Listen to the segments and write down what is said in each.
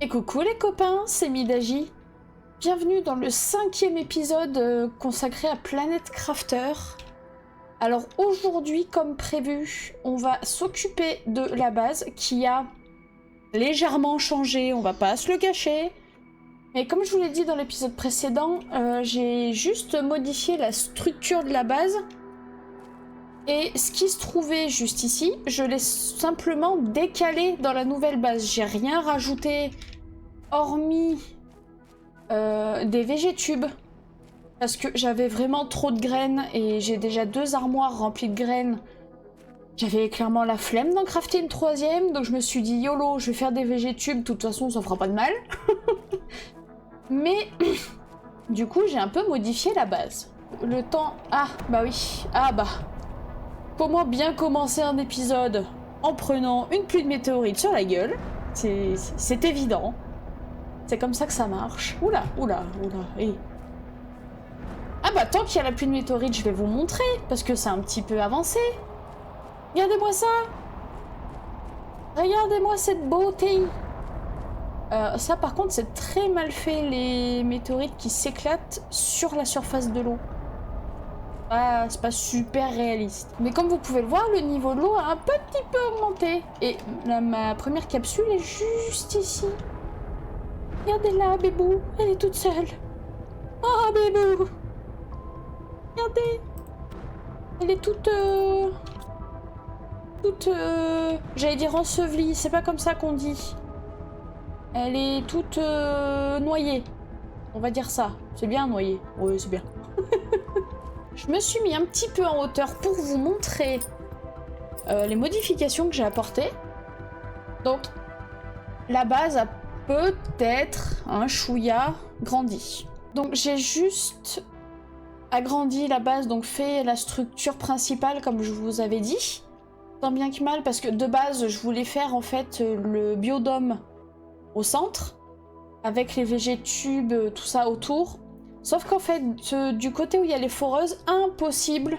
Et coucou les copains, c'est Midaji. Bienvenue dans le 5e épisode consacré à Planet Crafter. Alors aujourd'hui, comme prévu, on va s'occuper de la base qui a légèrement changé, on va pas se le cacher. Mais comme je vous l'ai dit dans l'épisode précédent, j'ai juste modifié la structure de la base. Et ce qui se trouvait juste ici, je l'ai simplement décalé dans la nouvelle base. J'ai rien rajouté, hormis des végétubes. Parce que j'avais vraiment trop de graines et j'ai déjà 2 armoires remplies de graines. J'avais clairement la flemme d'en crafter une 3e, donc je me suis dit YOLO, je vais faire des végétubes, de toute façon ça fera pas de mal. Mais du coup j'ai un peu modifié la base. Le temps... Ah bah oui, ah bah... Comment bien commencer un épisode en prenant une pluie de météorites sur la gueule? C'est évident. C'est comme ça que ça marche. Oula, oula, oula. Hey. Ah bah tant qu'il y a la pluie de météorites, je vais vous montrer, parce que c'est un petit peu avancé. Regardez-moi ça. Regardez-moi cette beauté. Ça par contre c'est très mal fait, les météorites qui s'éclatent sur la surface de l'eau. Ah, c'est pas super réaliste. Mais comme vous pouvez le voir, le niveau de l'eau a un petit peu augmenté. Et là, ma première capsule est juste ici. Regardez-la, bébou. Elle est toute seule. Oh, bébou. Regardez. Elle est toute... j'allais dire ensevelie. C'est pas comme ça qu'on dit. Elle est toute noyée. On va dire ça. C'est bien noyée. Oui, c'est bien. Je me suis mis un petit peu en hauteur pour vous montrer les modifications que j'ai apportées. Donc, la base a peut-être un chouïa grandi. Donc, j'ai juste agrandi la base, donc fait la structure principale comme je vous avais dit. Tant bien que mal, parce que de base, je voulais faire en fait le biodôme au centre, avec les végétubes, tout ça autour. Sauf qu'en fait, du côté où il y a les foreuses, impossible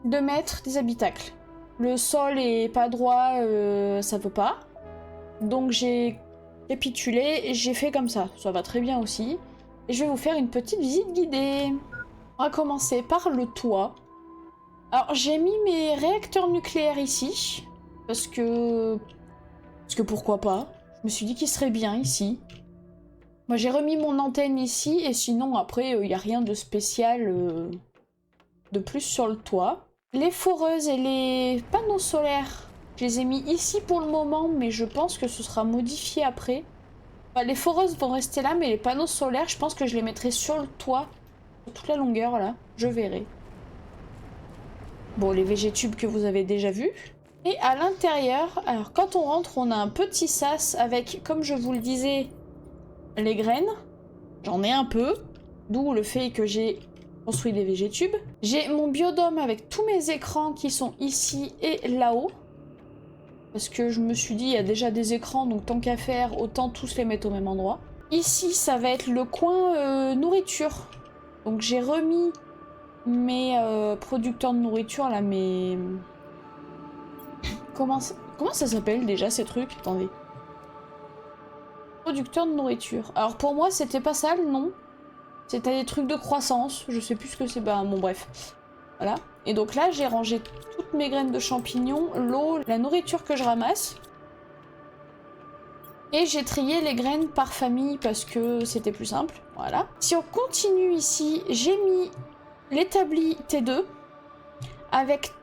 de mettre des habitacles. Le sol est pas droit, ça veut pas. Donc j'ai capitulé et j'ai fait comme ça. Ça va très bien aussi. Et je vais vous faire une petite visite guidée. On va commencer par le toit. Alors j'ai mis mes réacteurs nucléaires ici. Parce que pourquoi pas. Je me suis dit qu'il serait bien ici. Moi j'ai remis mon antenne ici et sinon après il n'y a rien de spécial de plus sur le toit. Les foreuses et les panneaux solaires, je les ai mis ici pour le moment mais je pense que ce sera modifié après. Enfin, les foreuses vont rester là mais les panneaux solaires je pense que je les mettrai sur le toit, sur toute la longueur là, je verrai. Bon, les végétubes que vous avez déjà vus. Et à l'intérieur, alors quand on rentre on a un petit sas avec, comme je vous le disais, les graines, j'en ai un peu, d'où le fait que j'ai construit des végétubes. J'ai mon biodôme avec tous mes écrans qui sont ici et là-haut. Parce que je me suis dit, il y a déjà des écrans, donc tant qu'à faire, autant tous les mettre au même endroit. Ici, ça va être le coin nourriture. Donc j'ai remis mes producteurs de nourriture, là, mes... Comment ça s'appelle déjà ces trucs? Attendez. Producteur de nourriture. Alors pour moi c'était pas ça le nom. C'était des trucs de croissance. Je sais plus ce que c'est. Bah bon bref. Voilà. Et donc là j'ai rangé toutes mes graines de champignons, l'eau, la nourriture que je ramasse. Et j'ai trié les graines par famille parce que c'était plus simple. Voilà. Si on continue ici, j'ai mis l'établi T2 avec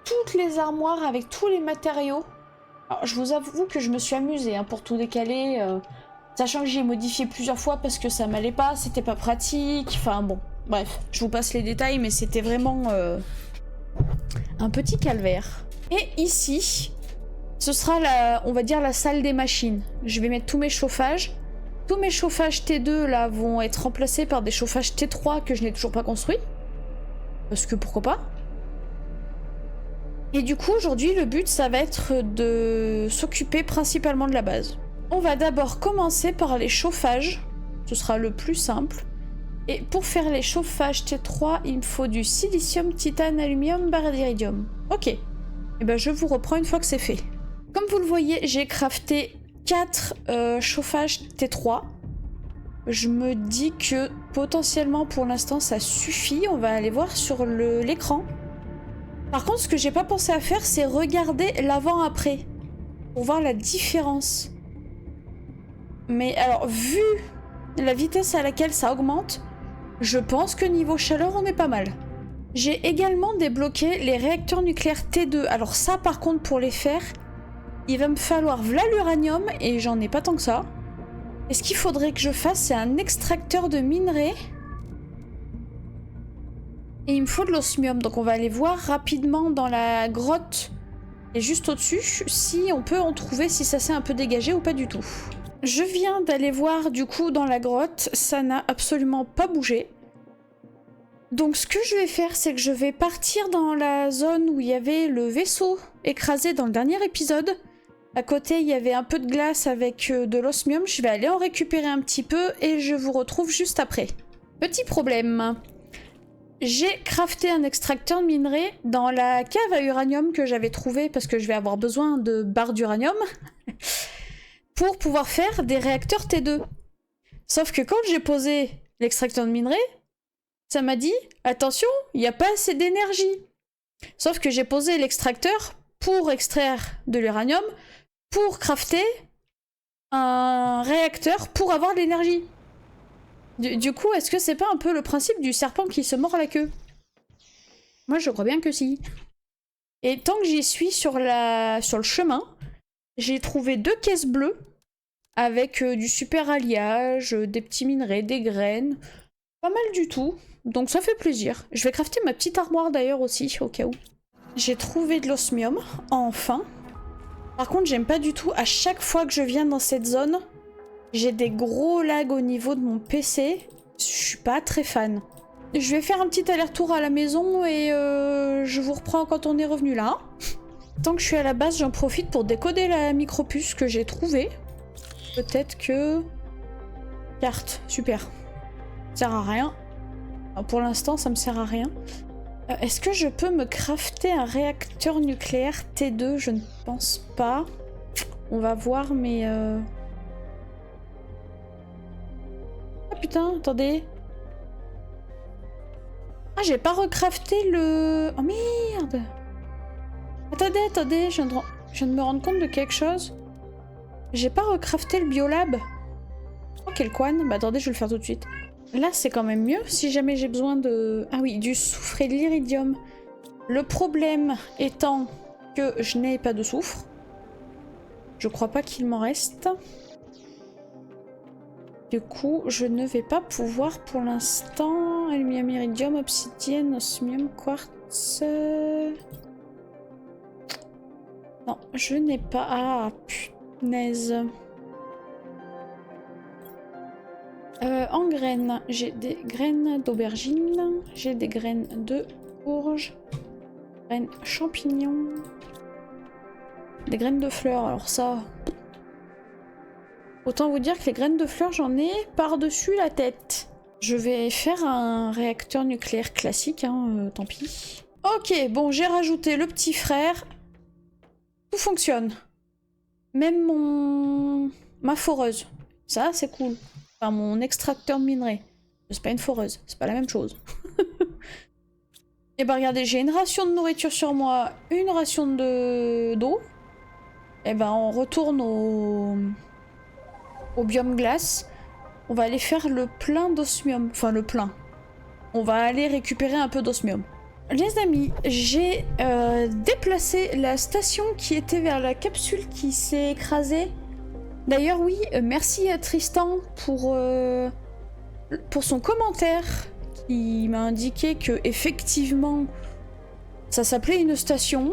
toutes les armoires, avec tous les matériaux. Alors, je vous avoue que je me suis amusée hein, pour tout décaler, sachant que j'ai modifié plusieurs fois parce que ça m'allait pas, c'était pas pratique, enfin bon, bref, je vous passe les détails, mais c'était vraiment un petit calvaire. Et ici, ce sera on va dire la salle des machines. Je vais mettre tous mes chauffages. Tous mes chauffages T2 là vont être remplacés par des chauffages T3 que je n'ai toujours pas construits. Parce que pourquoi pas? Et du coup, aujourd'hui, le but, ça va être de s'occuper principalement de la base. On va d'abord commencer par les chauffages. Ce sera le plus simple. Et pour faire les chauffages T3, il me faut du silicium, titane, aluminium, barre d'iridium. Ok. Et ben, je vous reprends une fois que c'est fait. Comme vous le voyez, j'ai crafté 4 chauffages T3. Je me dis que potentiellement pour l'instant ça suffit. On va aller voir sur l'écran. Par contre, ce que j'ai pas pensé à faire, c'est regarder l'avant-après. Pour voir la différence. Mais alors, vu la vitesse à laquelle ça augmente, je pense que niveau chaleur, on est pas mal. J'ai également débloqué les réacteurs nucléaires T2. Alors ça, par contre, pour les faire, il va me falloir v'là l'uranium, et j'en ai pas tant que ça. Et ce qu'il faudrait que je fasse, c'est un extracteur de minerais. Et il me faut de l'osmium, donc on va aller voir rapidement dans la grotte et juste au-dessus si on peut en trouver, si ça s'est un peu dégagé ou pas du tout. Je viens d'aller voir du coup dans la grotte, ça n'a absolument pas bougé. Donc ce que je vais faire, c'est que je vais partir dans la zone où il y avait le vaisseau écrasé dans le dernier épisode. À côté, il y avait un peu de glace avec de l'osmium. Je vais aller en récupérer un petit peu et je vous retrouve juste après. Petit problème. J'ai crafté un extracteur de minerai dans la cave à uranium que j'avais trouvée parce que je vais avoir besoin de barres d'uranium pour pouvoir faire des réacteurs T2. Sauf que quand j'ai posé l'extracteur de minerai, ça m'a dit « Attention, il n'y a pas assez d'énergie ». Sauf que j'ai posé l'extracteur pour extraire de l'uranium, pour crafter un réacteur pour avoir de l'énergie. Du coup, est-ce que c'est pas un peu le principe du serpent qui se mord la queue? Moi, je crois bien que si. Et tant que j'y suis sur le chemin, j'ai trouvé 2 caisses bleues avec du super alliage, des petits minerais, des graines. Pas mal du tout. Donc ça fait plaisir. Je vais crafter ma petite armoire d'ailleurs aussi, au cas où. J'ai trouvé de l'osmium, enfin. Par contre, j'aime pas du tout. À chaque fois que je viens dans cette zone, j'ai des gros lags au niveau de mon PC. Je suis pas très fan. Je vais faire un petit aller-retour à la maison et je vous reprends quand on est revenu là. Tant que je suis à la base, j'en profite pour décoder la micropuce que j'ai trouvée. Peut-être que... Carte, super. Ça sert à rien. Enfin, pour l'instant, ça me sert à rien. Est-ce que je peux me crafter un réacteur nucléaire T2? Je ne pense pas. On va voir, mais... Ah putain, attendez. Ah, j'ai pas recrafté le... Oh merde! Attendez, je viens de me rendre compte de quelque chose. J'ai pas recrafté le biolab. Oh, quel coin. Bah attendez, je vais le faire tout de suite. Là, c'est quand même mieux si jamais j'ai besoin de... Ah oui, du soufre et de l'iridium. Le problème étant que je n'ai pas de soufre. Je crois pas qu'il m'en reste. Du coup, je ne vais pas pouvoir pour l'instant... Aluminium, iridium, obsidienne, osmium, quartz... Non, je n'ai pas... Ah, punaise. En graines, j'ai des graines d'aubergine, j'ai des graines de courge, graines champignons, des graines de fleurs. Alors ça, autant vous dire que les graines de fleurs, j'en ai par-dessus la tête. Je vais faire un réacteur nucléaire classique, hein, tant pis. Ok, bon, j'ai rajouté le petit frère. Tout fonctionne. Même ma foreuse. Ça, c'est cool. Enfin, mon extracteur de minerai. C'est pas une foreuse, c'est pas la même chose. Et bah regardez, j'ai une ration de nourriture sur moi, une ration d'eau. Et ben on retourne au biome glace. On va aller faire le plein d'osmium. Enfin le plein. On va aller récupérer un peu d'osmium. Les amis, j'ai déplacé la station qui était vers la capsule qui s'est écrasée. D'ailleurs, oui, merci à Tristan pour son commentaire qui m'a indiqué que effectivement ça s'appelait une station.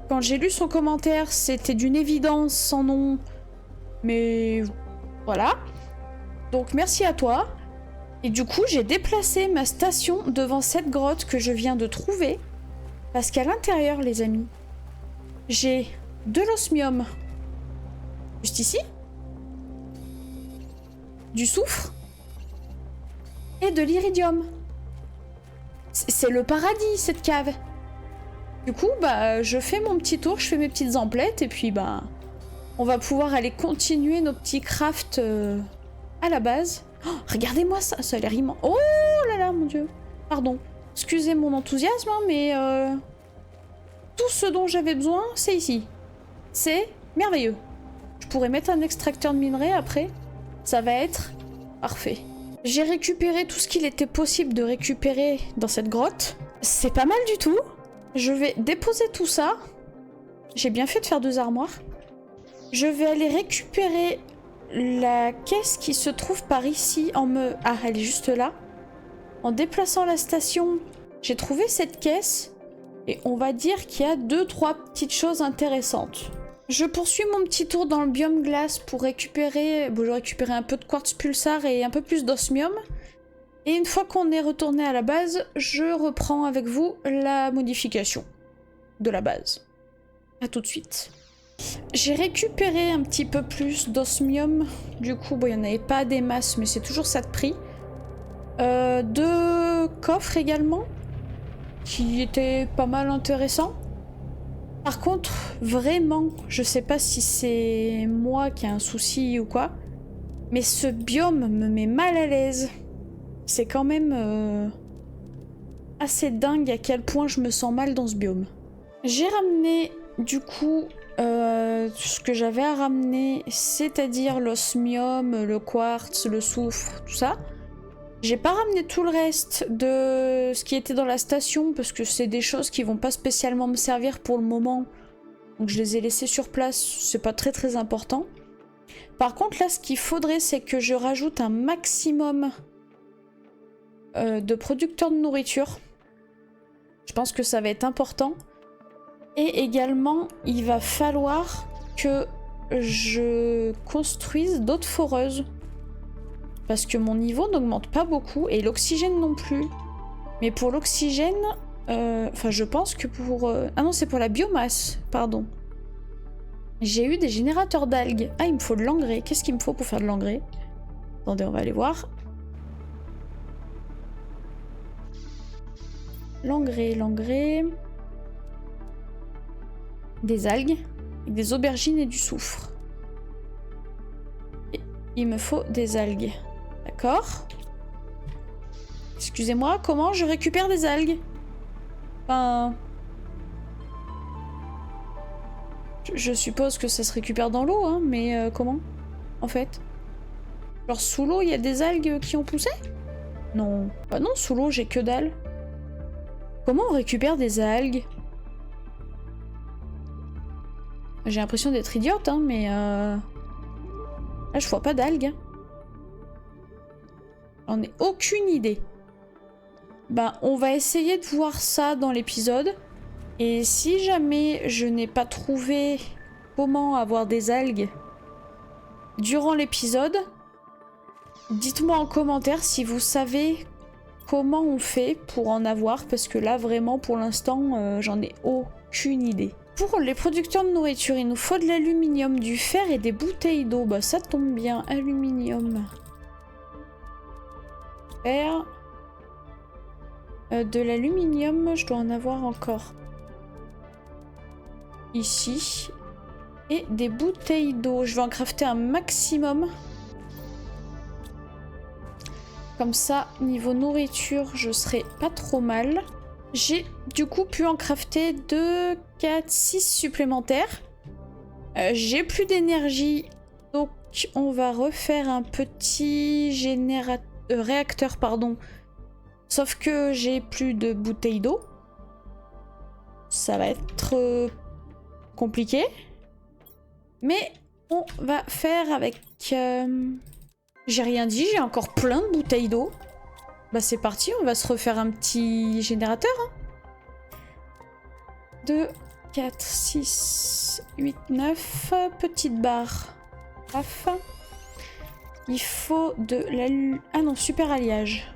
Quand j'ai lu son commentaire, c'était d'une évidence sans nom, mais voilà. Donc merci à toi. Et du coup, j'ai déplacé ma station devant cette grotte que je viens de trouver parce qu'à l'intérieur, les amis, j'ai de l'osmium. Juste ici, du soufre et de l'iridium. C'est le paradis, cette cave. Du coup, bah, je fais mon petit tour, je fais mes petites emplettes et puis, bah, On va pouvoir aller continuer nos petits crafts à la base. Oh, regardez-moi ça, ça a l'air immense. Oh là là, mon dieu. Pardon. Excusez mon enthousiasme, hein, mais tout ce dont j'avais besoin, c'est ici. C'est merveilleux. Je pourrais mettre un extracteur de minerai après. Ça va être parfait. J'ai récupéré tout ce qu'il était possible de récupérer dans cette grotte. C'est pas mal du tout. Je vais déposer tout ça. J'ai bien fait de faire 2 armoires. Je vais aller récupérer la caisse qui se trouve par ici en me... Ah, elle est juste là. En déplaçant la station, j'ai trouvé cette caisse. Et on va dire qu'il y a 2-3 petites choses intéressantes. Je poursuis mon petit tour dans le biome glace pour récupérer... Bon, je vais récupérer un peu de quartz pulsar et un peu plus d'osmium. Et une fois qu'on est retourné à la base, je reprends avec vous la modification de la base. A tout de suite. J'ai récupéré un petit peu plus d'osmium. Du coup, bon, il n'y en avait pas des masses, mais c'est toujours ça de prix. 2 coffres également, qui étaient pas mal intéressants. Par contre, vraiment, je sais pas si c'est moi qui ai un souci ou quoi, mais ce biome me met mal à l'aise. C'est quand même assez dingue à quel point je me sens mal dans ce biome. J'ai ramené du coup ce que j'avais à ramener, c'est-à-dire l'osmium, le quartz, le soufre, tout ça. J'ai pas ramené tout le reste de ce qui était dans la station parce que c'est des choses qui vont pas spécialement me servir pour le moment. Donc je les ai laissées sur place, c'est pas très important. Par contre là ce qu'il faudrait c'est que je rajoute un maximum de producteurs de nourriture. Je pense que ça va être important. Et également il va falloir que je construise d'autres foreuses. Parce que mon niveau n'augmente pas beaucoup et l'oxygène non plus. Mais pour l'oxygène, enfin je pense que pour... Ah non, c'est pour la biomasse, pardon. J'ai eu des générateurs d'algues. Ah, il me faut de l'engrais. Qu'est-ce qu'il me faut pour faire de l'engrais? Attendez, on va aller voir. L'engrais... Des algues, des aubergines et du soufre. Et il me faut des algues. D'accord. Excusez-moi, comment je récupère des algues? Enfin... Je suppose que ça se récupère dans l'eau, hein, mais comment? En fait? Genre sous l'eau, il y a des algues qui ont poussé? Non. Bah non, sous l'eau, j'ai que dalle. Comment on récupère des algues? J'ai l'impression d'être idiote, hein, mais là, je vois pas d'algues. J'en ai aucune idée. Ben, on va essayer de voir ça dans l'épisode. Et si jamais je n'ai pas trouvé comment avoir des algues durant l'épisode, dites-moi en commentaire si vous savez comment on fait pour en avoir. Parce que là, vraiment, pour l'instant, j'en ai aucune idée. Pour les producteurs de nourriture, il nous faut de l'aluminium, du fer et des bouteilles d'eau. Bah ça tombe bien, aluminium. Fer. De l'aluminium, je dois en avoir encore. Ici. Et des bouteilles d'eau. Je vais en crafter un maximum. Comme ça, niveau nourriture, je serai pas trop mal. J'ai du coup pu en crafter 2, 4, 6 supplémentaires. J'ai plus d'énergie, donc on va refaire un petit réacteur, pardon. Sauf que j'ai plus de bouteilles d'eau. Ça va être compliqué. Mais on va faire avec... J'ai rien dit, j'ai encore plein de bouteilles d'eau. Bah c'est parti, on va se refaire un petit générateur. Hein. 2, 4, 6, 8, 9. Petite barre. Paf. Il faut de la... Ah non, super alliage.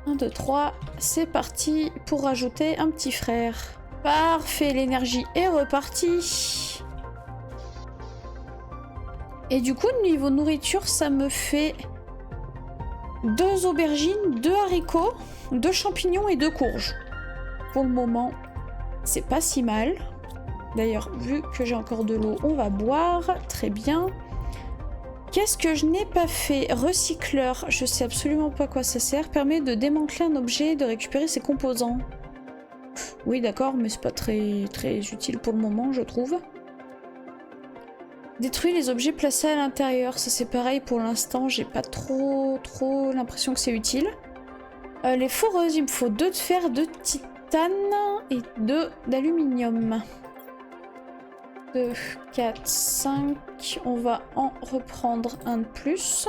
1, 2, 3. C'est parti pour rajouter un petit frère. Parfait, l'énergie est repartie. Et du coup, niveau nourriture, ça me fait 2 aubergines, 2 haricots, 2 champignons et 2 courges. Pour le moment, c'est pas si mal. D'ailleurs, vu que j'ai encore de l'eau, on va boire. Très bien. Qu'est-ce que je n'ai pas fait? Recycleur, je sais absolument pas à quoi ça sert. Permet de démanteler un objet et de récupérer ses composants. Oui, d'accord, mais c'est pas très utile pour le moment, je trouve. Détruit les objets placés à l'intérieur. Ça, c'est pareil pour l'instant. J'ai pas trop l'impression que c'est utile. Les foreuses, il me faut 2 de fer, 2 de titane et 2 d'aluminium. 2, 4, 5. On va en reprendre un de plus.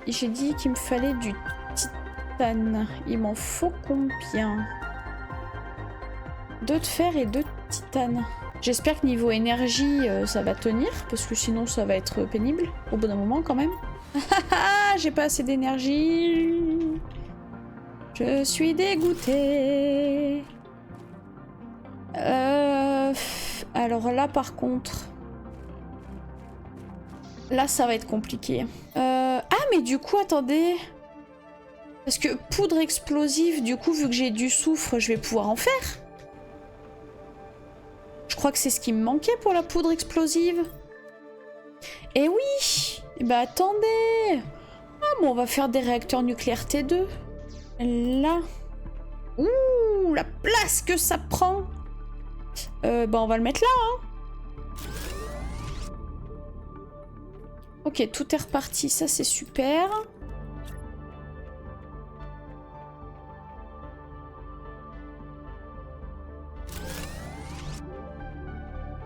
J'ai dit qu'il me fallait du titane. Il m'en faut combien? 2 de fer et 2 de titane. J'espère que niveau énergie, ça va tenir, parce que sinon ça va être pénible, au bout d'un moment quand même. J'ai pas assez d'énergie. Je suis dégoûtée. Alors là par contre... Là ça va être compliqué. Ah mais du coup attendez... Parce que poudre explosive, du coup vu que j'ai du soufre, je vais pouvoir en faire. Je crois que c'est ce qui me manquait pour la poudre explosive. Eh oui! Bah attendez! Ah bon, on va faire des réacteurs nucléaires T2. Là. Ouh, la place que ça prend! Bah on va le mettre là, hein. Ok, tout est reparti, ça c'est super.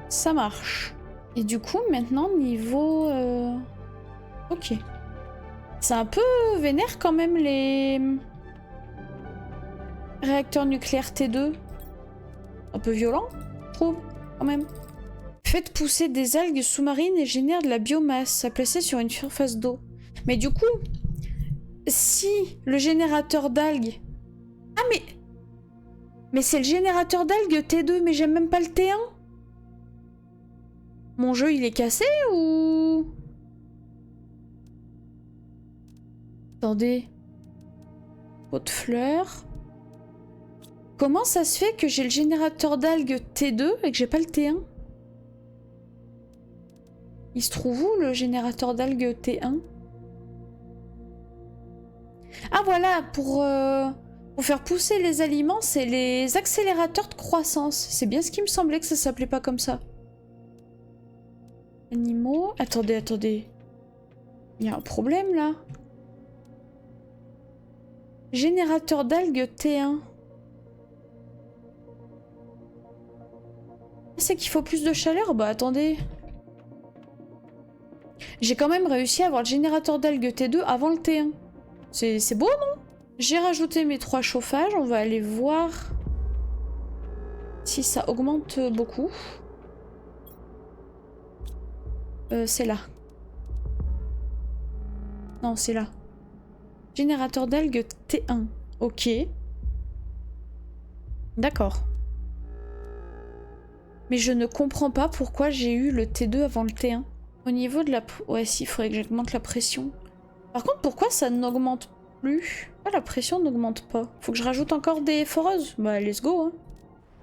Ça marche. Et du coup, maintenant, niveau... Ok. C'est un peu vénère quand même, les... réacteurs nucléaires T2. Un peu violent, je trouve, quand même. Faites pousser des algues sous-marines et génère de la biomasse à placer sur une surface d'eau. Mais du coup, si le générateur d'algues... Ah mais... Mais c'est le générateur d'algues T2, mais j'aime même pas le T1. Mon jeu, il est cassé ou... Attendez. Pot de fleurs. Comment ça se fait que j'ai le générateur d'algues T2 et que j'ai pas le T1? Il se trouve où le générateur d'algues T1? Ah voilà, pour faire pousser les aliments, c'est les accélérateurs de croissance. C'est bien ce qui me semblait que ça s'appelait pas comme ça. Animaux... Attendez, attendez. Il y a un problème là. Générateur d'algues T1. C'est qu'il faut plus de chaleur? Bah attendez. J'ai quand même réussi à avoir le générateur d'algues T2 avant le T1. C'est beau, non? J'ai rajouté mes 3 chauffages. On va aller voir si ça augmente beaucoup. C'est là. Non, c'est là. Générateur d'algues T1. Ok. D'accord. Mais je ne comprends pas pourquoi j'ai eu le T2 avant le T1. Au niveau de la... Ouais, si, il faudrait que j'augmente la pression. Par contre, pourquoi ça n'augmente plus? Ah, la pression n'augmente pas. Faut que je rajoute encore des foreuses? Bah, let's go, hein.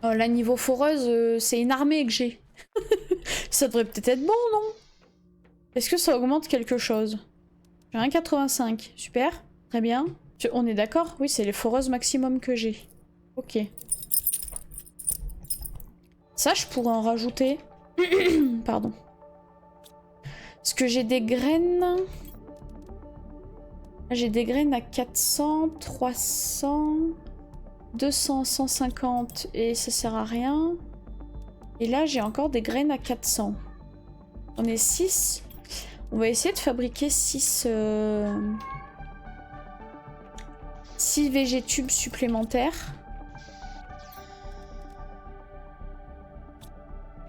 Oh, là, niveau foreuse, c'est une armée que j'ai. Ça devrait peut-être être bon, non? Est-ce que ça augmente quelque chose? J'ai 1,85. Super. Très bien. On est d'accord? Oui, c'est les foreuses maximum que j'ai. Ok. Ça, je pourrais en rajouter. Pardon. Parce que j'ai des graines... J'ai des graines à 400, 300, 200, 150 et ça sert à rien. Et là, j'ai encore des graines à 400. On est 6. On va essayer de fabriquer 6 végétubes supplémentaires.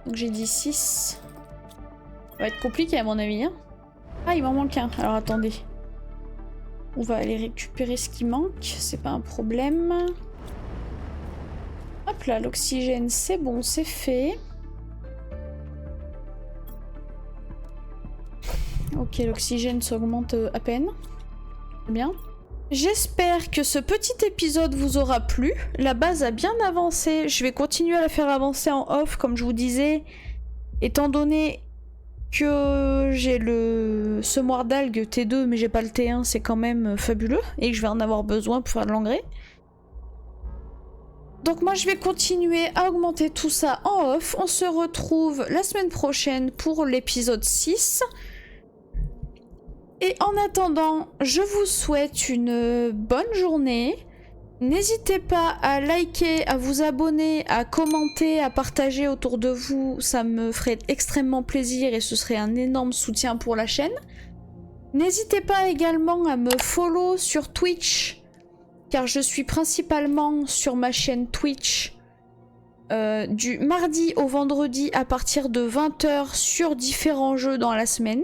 Donc j'ai dit 6. Ça va être compliqué à mon avis. Hein. Ah, il m'en manque un. Alors attendez. On va aller récupérer ce qui manque. C'est pas un problème. Hop là, l'oxygène, c'est bon, c'est fait. Ok, l'oxygène s'augmente à peine. Bien. J'espère que ce petit épisode vous aura plu. La base a bien avancé. Je vais continuer à la faire avancer en off, comme je vous disais. Étant donné que j'ai le semoir d'algues T2, mais j'ai pas le T1, c'est quand même fabuleux. Et que je vais en avoir besoin pour faire de l'engrais. Donc moi je vais continuer à augmenter tout ça en off. On se retrouve la semaine prochaine pour l'épisode 6. Et en attendant, je vous souhaite une bonne journée. N'hésitez pas à liker, à vous abonner, à commenter, à partager autour de vous. Ça me ferait extrêmement plaisir et ce serait un énorme soutien pour la chaîne. N'hésitez pas également à me follow sur Twitch, car je suis principalement sur ma chaîne Twitch du mardi au vendredi à partir de 20 h sur différents jeux dans la semaine.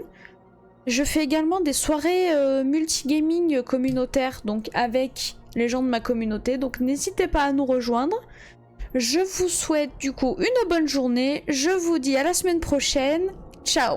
Je fais également des soirées multigaming communautaires, donc avec les gens de ma communauté, donc n'hésitez pas à nous rejoindre. Je vous souhaite du coup une bonne journée, je vous dis à la semaine prochaine, ciao!